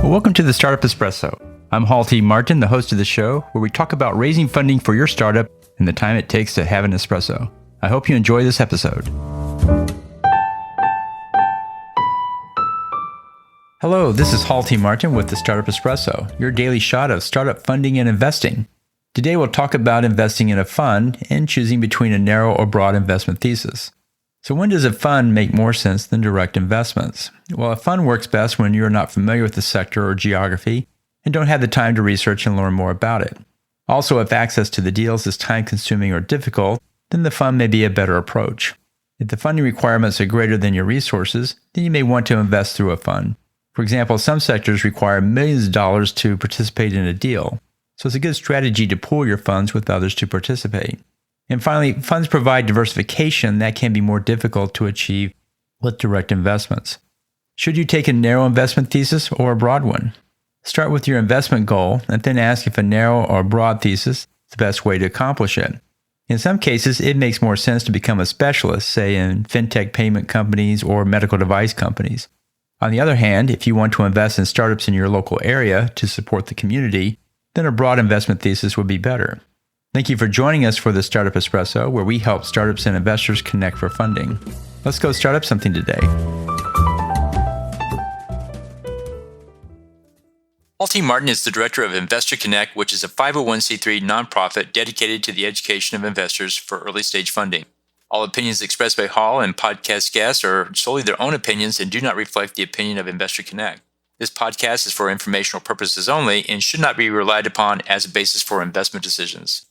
Welcome to the Startup Espresso. I'm Hall T. Martin, the host of the show, where we talk about raising funding for your startup and the time it takes to have an espresso. I hope you enjoy this episode. Hello, this is Hall T. Martin with the Startup Espresso, your daily shot of startup funding and investing. Today we'll talk about investing in a fund and choosing between a narrow or broad investment thesis. So when does a fund make more sense than direct investments? Well, a fund works best when you're not familiar with the sector or geography and don't have the time to research and learn more about it. Also, if access to the deals is time-consuming or difficult, then the fund may be a better approach. If the funding requirements are greater than your resources, then you may want to invest through a fund. For example, some sectors require millions of dollars to participate in a deal, so it's a good strategy to pool your funds with others to participate. And finally, funds provide diversification that can be more difficult to achieve with direct investments. Should you take a narrow investment thesis or a broad one? Start with your investment goal and then ask if a narrow or broad thesis is the best way to accomplish it. In some cases, it makes more sense to become a specialist, say in fintech payment companies or medical device companies. On the other hand, if you want to invest in startups in your local area to support the community, then a broad investment thesis would be better. Thank you for joining us for the Startup Espresso, where we help startups and investors connect for funding. Let's go start up something today. Hall T. Martin is the director of Investor Connect, which is a 501c3 nonprofit dedicated to the education of investors for early-stage funding. All opinions expressed by Hall and podcast guests are solely their own opinions and do not reflect the opinion of Investor Connect. This podcast is for informational purposes only and should not be relied upon as a basis for investment decisions.